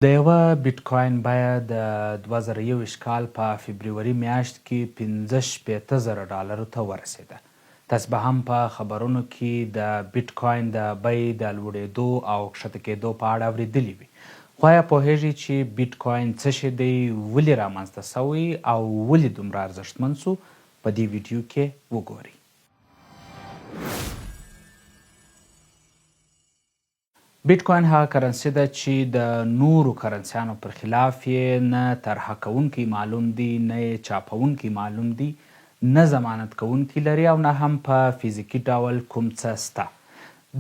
د یوه بېټکواین بیه د 2021 کال په فبروري میاشت کې 15,000 ډالرو ته ورسېده. تاسو به هم په خبرونو کې د بېټکواین د بیې د لوړېدو او کښته کېدو په اړه اورېدلي وي. خو آیا پوهېږئ چې بېټکواین څه شی دی، ولې رامنځته سوی او ولې دومره ارزښتمن سو؟ په دې ویډیو کې وګورئ. بېټکواین هغه کرنسي ده چې د نورو کرنسیانو پر خلاف یې نه طرحه کوونکی معلوم دی، نه یې چاپونکی معلوم دی، نه ضمانت کوونکی لري او نه هم په فزیکي ډول کوم څه سته.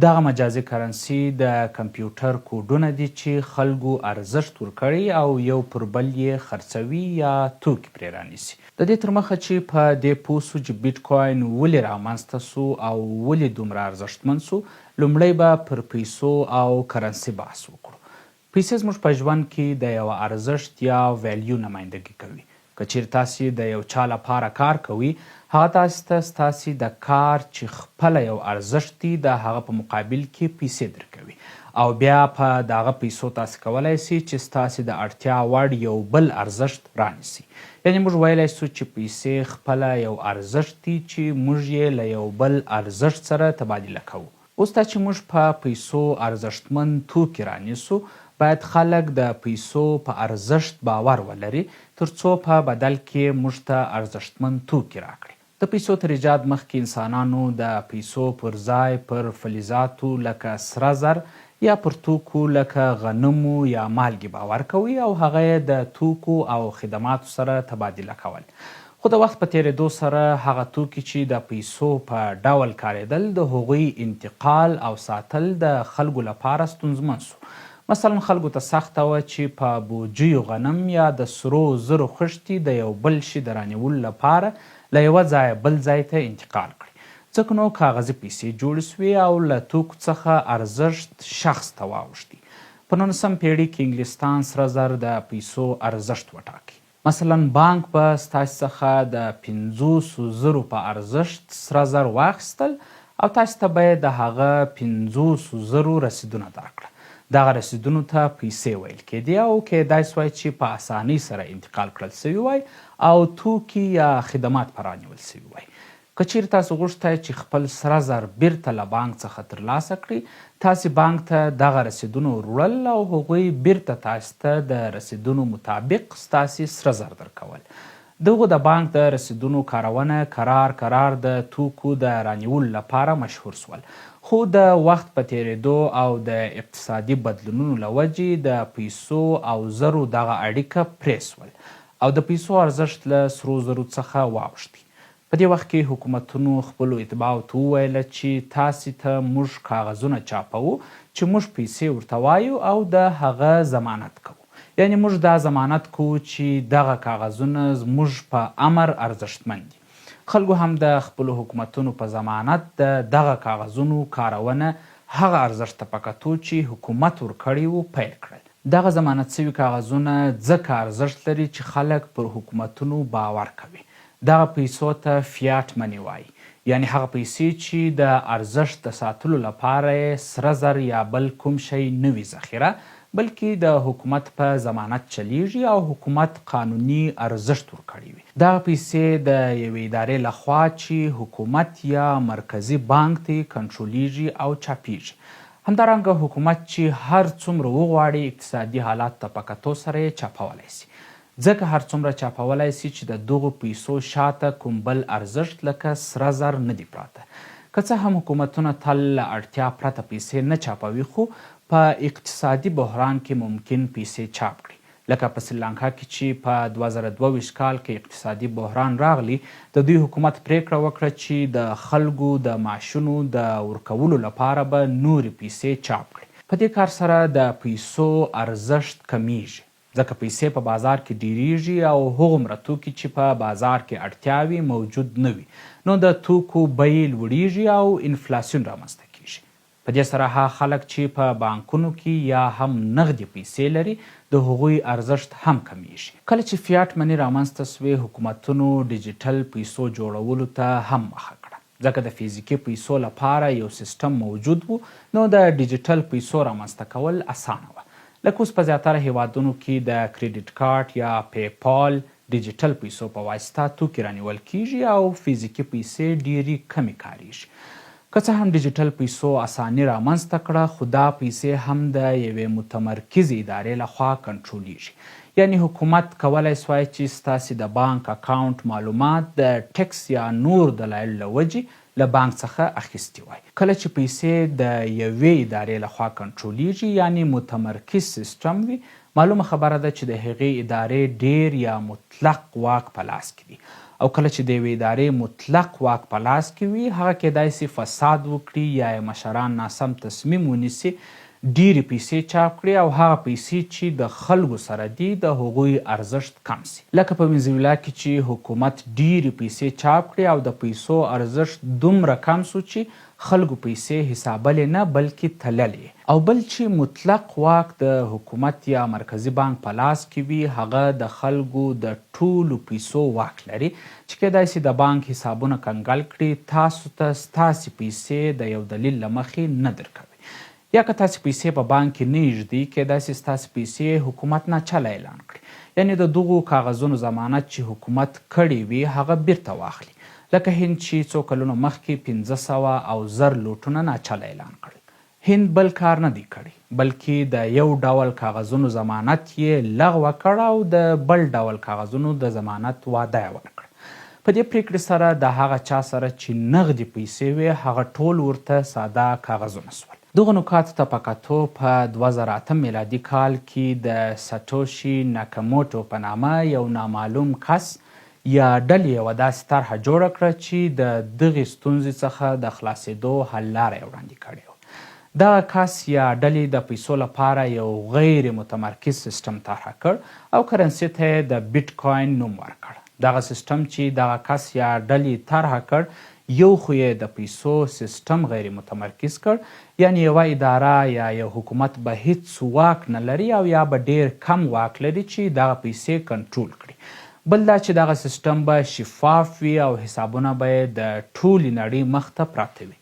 دغه مجازي کرنسي د کمپیوټر کوډونه دي چې خلکو ارزښت ورکړی او یو پر بل یې خرڅوي یا توکي پرې رانیسي. د دې تر مخه چې په دې پوه سو چې بېټکواین ولې رامنځته سو او ولې دومره ارزښتمن سو، لومړی به پر پیسو او کرنسي بحث وکړو. پیسې زموږ په ژوند کې د یوه ارزښت یا ویلیو نمایندګي کوي. که چیرې تاسې د یو چا لپاره کار کوئ، هغه تاسې ته ستاسې د کار چې خپله یو ارزښت دی د هغه په مقابل کې پیسې درکوي او بیا په دغه پیسو تاسې کولی سئ چې ستاسې د اړتیا وړ یو بل ارزښت رانیسئ. یعنې موږ ویلی سو چې پیسې خپله یو ارزښت دی چې موږ یې له یو بل ارزښت سره تبادله کوو. اوس دا چې موږ په پیسو ارزښتمن توکي رانیسو، باید خلک د پیسو په ارزښت باور ولري تر څو په بدل کې موږ ته ارزښتمن توکي راکړي. د پیسو تر ایجاد مخکې انسانانو د پیسو پر ځای پر فلزاتو لکه سره زر یا پر توکو لکه غنمو یا مالګې باور کوي او هغه یې د توکو او خدماتو سره تبادله کول. خو د وخت په تېرېدو سره هغه توکي چې د پیسو په ډول کارېدل، د هغوی انتقال او ساتل د خلکو لپاره ستونزمن سو. مثلا خلکو ته سخته وه چې په بوجیو غنم یا د سرو زرو خښتې د یو بل شي د رانیولو لپاره له یوه ځایه بل ځای ته انتقال کړي. ځکه نو کاغذي پیسې جوړې سوې او له توکو څخه ارزښت شخص ته واوښتي. په 19 پیړۍ کې انګلستان سره زر د پیسو ارزښت وټاکي. مثلا بانک به ستاسې څخه د 500,000 په ارزښت سره زر واخیستل او تاسې ته به یې د هغه 500,000 رسیدونه درکړه. دغه رسیدونو ته پیسې ویل کېدې او کېدای سوای چې په اسانۍ سره انتقال کړل سوي وای او توکي یا خدمات په رانیول سوي وای. که چیرې تاسو غوښتی چې خپل سره زر بیرته له بانک څخه ترلاسه کړئ، تاسې بانک ته دغه رسیدونه وروړل او هغوی بیرته تاسې ته د رسیدونو مطابق ستاسې سره زر درکول. دغو د بانک د رسیدونو کارونه کرار د توکو د رانیولو لپاره مشهور سول. خو د وخت په تېرېدو او د اقتصادي بدلونونو له وجې د پیسو او زرو دغه اړیکه پرې سول او د پیسو ارزښت له سرو زرو څخه واوښتي. په دې وخت کې حکومتونو خپلو اتباعو ته وویله چې تاسې ته موږ کاغذونه چاپوو چې موږ پیسې ورته وایو او د هغه ضمانت کوو. یعنې موږ دا ضمانت کوو چې دغه کاغذونه زموږ په امر ارزښتمن دي. خلکو هم د خپلو حکومتونو په ضمانت د دغه کاغذونو کارونه هغه ارزښت ته په کتو چې حکومت ورکړی و پیل کړل. دغه ضمانت سوي کاغذونه ځکه ارزښت لري چې خلک پر حکومتونو باور کوي. دغه پیسو ته فیاټ منی وایي، یعنې هغه پیسې چې د ارزښت د ساتلو لپاره یې سره زر یا بل کوم شی نه وي ذخیره، بلکې د حکومت په ضمانت چلیږي او حکومت قانوني ارزښت ورکړی وي. دغه پیسې د یوې ادارې لخوا چې حکومت یا مرکزي بانک ته کنټرولیږي او چاپیږي. همدارنګه حکومت چې هر څومره وغواړي اقتصادي حالات ته په کتو سره یې چاپولی سي. ځکه هر څومره چاپولی سي چې د دغو پیسو شاته کوم بل ارزښت لکه سره زر نه دي پراته. که څه هم حکومتونه تل له اړتیا پرته پیسې نه چاپوي، خو په اقتصادي بحران کې ممکن پیسې چاپ کړي. لکه په سریلانکا کې چې په 2022 کال کې اقتصادي بحران راغلی، د دوی حکومت پریکړه وکړه چې د خلکو د معاشونو د ورکولو لپاره به نورې پیسې چاپ کړي. په دې کار سره د پیسو ارزښت کمیږي، ځکه پیسې په بازار کې ډیریږي او هغومره توکي چې په بازار کې اړتیا وي موجود نه وي، نو د توکو بیې لوړیږي او انفلاسیون رامنځته کیږي. په دې سره هغه خلک چې په بانکونو کې یا هم نغدي پیسې لري، د هغوی ارزښت هم کمیږي. کله چې فیاټ مني رامنځته سوې، حکومتونو ډیجیټل پیسو جوړولو ته هم مخه کړه. ځکه د فزیکي پیسو لپاره یو سیستم موجود و، نو د ډیجیټل پیسو رامنځته کول اسانه وه. لکه اوس په زیاتره هیوادونو کې د کریډیټ کارت یا پیپال ډیجیټل پیسو په واسطه توکي رانیول کېږي او فزیکي پیسې ډېرې کمې کارېږي. که څه هم ډیجیټل پیسو اساني رامنځته کړه، خو دا پیسې هم د یوې متمرکزې ادارې لخوا کنټرولیږي. یعنی حکومت کولی سوای چې ستاسې د بانک اکاونټ معلومات د ټکس یا نور دلایلو له وجې له بانک څخه اخیستي وای. کله چې پیسې د یوې ادارې لخوا کنټرولیږي، یعنی متمرکز سیستم وي، معلومه خبره ده چې د هغې ادارې ډیر یا مطلق واک په لاس کې وي. او کله چې د یوې ادارې مطلق واک په لاس کې وي، هغه کیدای سي فساد وکړي یا یې مشران ناسم تصمیم ونیسي، ډیرې پیسې چاپ کړي او هغه پیسې چې د خلکو سره دي د هغوی ارزښت کم سي. لکه په وینزویلا کې چې حکومت ډیرې پیسې چاپ کړي او د پیسو ارزښت دومره کم سو چې خلکو پیسې حسابلې نه بلکې تللې. او بل چې مطلق واک د حکومت یا مرکزی بانک په لاس کې وي، هغه د خلکو د ټولو پیسو واک لري چې کیدای سي د بانک حسابونه کنګل کړي، تاسو ته ستاسې پیسې د یو دلیل له مخې نه درکوي. یا که تاسې پیسې په بانک کې نه ایږدي، کیدای سي ستاسې پیسې حکومت ناچله اعلان کړي، یعنی د دغو کاغذونو ضمانت چې حکومت کړی وي هغه بیرته واخلي. لکه هند چې څو کلونو مخکې 500 او 1000 لوټونه ناچله اعلان کړل. هند بل کار نه دی کړی، بلکې د یو ډول کاغذونو ضمانت یې لغوه کړ او د بل ډول کاغذونو د ضمانت وعده یې ورکړه. په دې پریکړې سره د هغه چا سره چې نغدي پیسې وي، هغه ټول ورته ساده کاغذونه سول. دغه نکاتو ته په کتو په 2008 میلادي کال کې د سټوشي ناکاموټو په نامه یو نامعلوم کس یا ډلې یوه داسې طرحه جوړه کړه چې د دغې ستونزې څخه د خلاصېدو حل لاره یې وړاندې کړې وه. دغه کس یا ډلې د پیسو لپاره یو غیر متمرکز سیستم طرحه کړ او کرنسي ته یې د بیټکواین نوم ورکړ. دغه سیستم چې دغه کس یا ډلې طرحه کړ، یو خو یې د پیسو سیستم غیر متمرکز کړ، یعنی یوه اداره یا یو حکومت به هیڅ واک نه لري او یا به ډیر کم واک لري چې دغه پیسې کنټرول کړي. بل دا چې دغه سیستم به شفاف وي او حسابونه به یې د ټولې نړۍ مخ ته پراته وي.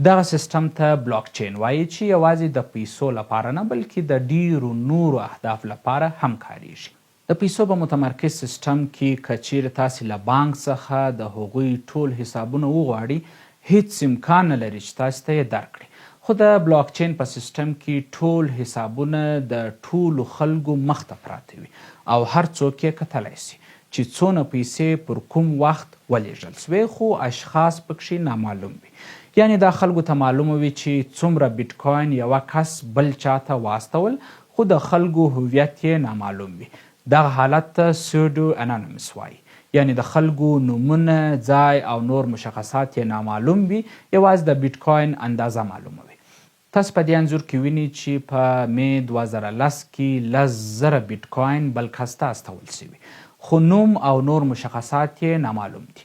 دغه سیستم ته بلاک چین وایي چې یوازې د پیسو لپاره نه بلکې د ډیرو نورو اهداف لپاره هم کاریږي. د پیسو په متمرکز سیستم کې که چیرې تاسې له بانک څخه د هغوی ټول حسابونه وغواړي، هیڅ امکان نه لري چې تاسې ته یې درکړي. خو د بلاک چین په سیستم کې ټول حسابونه د ټولو خلکو مخ ته پراته وي او هر څوک یې کتلی سي چې څونه پیسې پر کوم وخت ولیږل سوې، خو اشخاص پکښې نامعلوم وي. یعنی دا خلکو ته معلومه وي چې څومره بیټکواین یوه کس بل چاته واستول، خو د خلکو هویت یې نامعلوم وي. دغه حالت ته سیوډو انانیمس وایي، یعنی د خلکو نومونه، ځای او نور مشخصات یې نامعلوم وي، یوازې د بیټکواین اندازه معلومه وي. تاسو په دې انځور کې وینئ چې په می 2010 کې 10,000 بیټکواین بل کس ته استول سوي، خو نوم او نور مشخصات یې نامعلوم دي.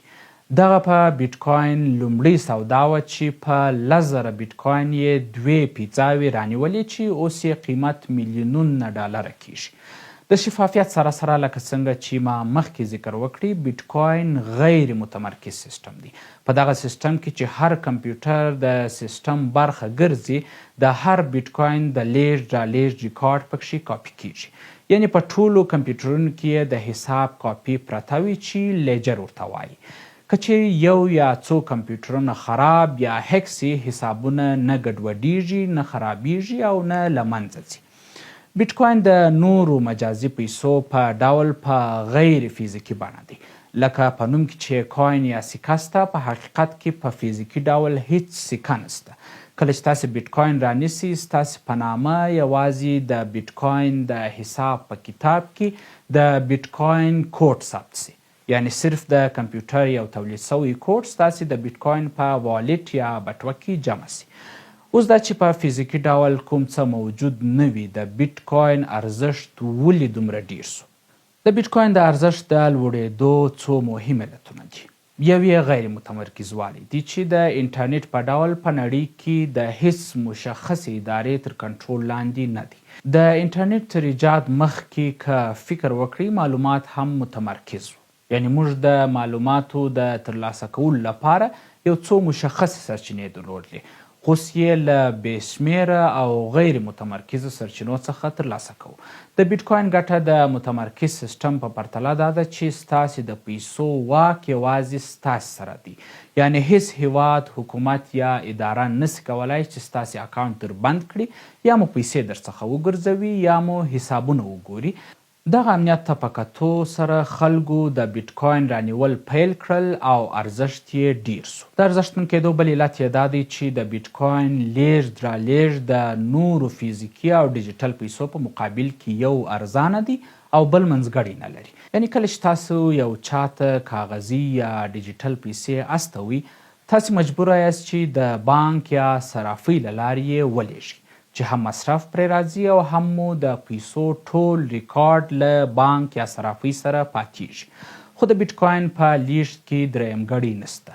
دغه په بیټکواین لومړۍ سودا وه چې په 10,000 بیټکواین یې 2 پیزاوې رانیولې چې اوس یې قیمت میلیونونه ډالره کیږي. د شفافیت سره سره لکه څنګه چې ما مخکې ذکر وکړي، بیټکواین غیر متمرکز سیستم دی. په دغه سیستم کې چې هر کمپیوټر د سیستم برخه ګرځي، د هر بیټکواین د لیږد رالیږد ریکارډ پکښې کاپي کیږي. یعنی په ټولو کمپیوټرونو کې د حساب کاپي پرته وي چې لیجر ورته وایي. که چیرې یو یا څو کمپیوټرونه خراب یا هیک سي، حسابونه نه ګډوډیږي، نه خرابیږي او نه له منځه ځي. بیټکواین د نورو مجازي پیسو په ډول په غیر فزیکي بڼه دی. لکه په نوم کې چې کوین یا سکه سته، په حقیقت کې په فزیکي ډول هیڅ سکه نسته. کله چې تاسې بیټکواین رانیسئ، ستاسې په نامه یوازې د بیټکواین د حساب په کتاب کې د بیټکواین کوډ ثبت سي. یعنی صرف د کمپیوټر یو تولید سوی کوډ ستاسې د بیټکواین په والیټ یا بټوه کې جمع سي. اوس دا چې په فزیکي ډول کوم څه موجود نه وي، د بیټکواین ارزښت ولې دومره ډیر سو؟ د بیټکواین د ارزښت د لوړېدو څو مهم علتونه دي. یو یې غیر متمرکز والی دی چې د انټرنیټ په ډول په نړۍ کې د هیڅ مشخصې ادارې تر کنټرول لاندې نه دی. د انټرنیټ تر ایجاد مخکې که فکر وکړئ، معلومات هم متمرکز و. یعنی موږ د معلوماتو د ترلاسه کولو لپاره یو څو مشخصې سرچینې درلودلې، اوس یې له بې شمېره او غیر متمرکزو سرچینو څخه ترلاسه کوو. د بیټکواین ګټه د متمرکز سیسټم په پرتله دا ده چې ستاسې د پیسو واک یوازې ستاسې سره دی. یعنې هیڅ هیواد، حکومت یا اداره نسي کولی چې ستاسې اکاونټ در بند کړي یا مو پیسې درڅخه وګرځوي یا مو حسابونه وګوري. دغه امنیت ته په کتو سره خلکو د بیټکواین رانیول پیل کړل او ارزښت یې ډیر سو. د ارزښتمن کېدو بل علت یې دا دی چې د بیټکواین لیږد رالېږد د نورو فیزیکي او ډیجیټل پیسو په مقابل کې یو ارزانه دی او بل منځګړی نه لري. یعنې کله چې تاسو یو چاته کاغذي یا ډیجیټل پیسې استوئ، تاسو مجبوره یاست چې د بانک یا صرافۍ له لارې یې ولېږئ چې هم مصرف پرې راځي او هم مو د پیسو ټول ریکارډ له بانک یا صرافۍ سره پاتېږي. خو د بیټکواین په لیږد کې درېیمګړی نشته.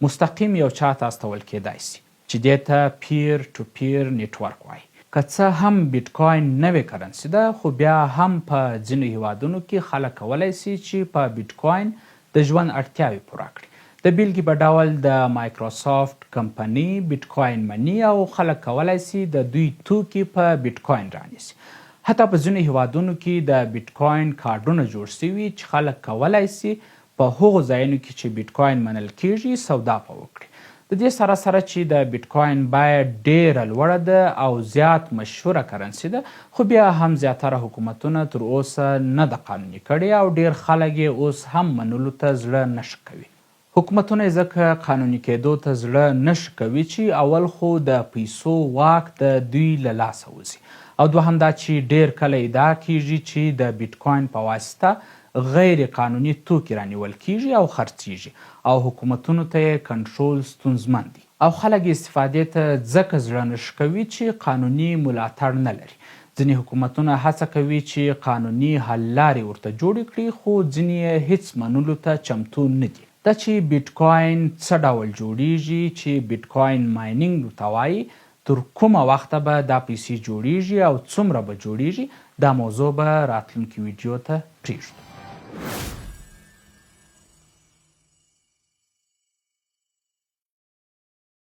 مستقیم یو چاته استول کېدای سي چې دې ته پیر ټو پیر نیټورک وایي. که څه هم بیټکواین نوې کرنسي ده، خو بیا هم په ځینو هیوادونو کې خلک کولی سي چې په بیټکواین د ژوند اړتیاوې پوره کړي. د بیلګې په ډول د مایکروسافټ کمپنۍ بیټکواین مني او خلک کولی سي د دوی توکي په بیټکواین رانیسي. حتی په ځینو هیوادونو کې د بیټکواین کارډونه جوړ سوي چې خلک کولی سي په هغو ځایونو کې چې بیټکواین منل کېږي سودا په وکړي. د دې سره سره چې د بیټکواین بیه ډیره لوړه ده او زیات مشهوره کرنسي ده، خو بیا هم زیاتره حکومتونه تر اوسه نه ده قانوني کړې او ډیر خلک یې اوس هم منلو ته زړه نښه کوي. حکومتونه یې ځکه قانوني کېدو ته زړه نښه کوي چې اول خو د پیسو واک د دوی له لاسه وځي، او دوهم دا چې ډیر کله ادعا کېږي چې د بیټکواین په واسطه غیر قانوني توکي رانیول کېږي او خرڅېږي او حکومتونو ته یې کنټرول ستونزمن دی او خلک استفادې ته ځکه زړه نښه کوي چې قانوني ملاتړ نه لري. ځینې حکومتونه هڅه کوي چې قانوني حل لارې ورته جوړې کړي، خو ځینې یې هیڅ منلو ته چمتو نه دي. دا چې بیټکواین څه ډول جوړیږي، چې بیټکواین ماینینګ ورته وایي، تر کومه وخته به دا پیسې جوړیږي او څومره به جوړیږي، دا موضوع به راتلونکي ویډیو ته پرېږدو.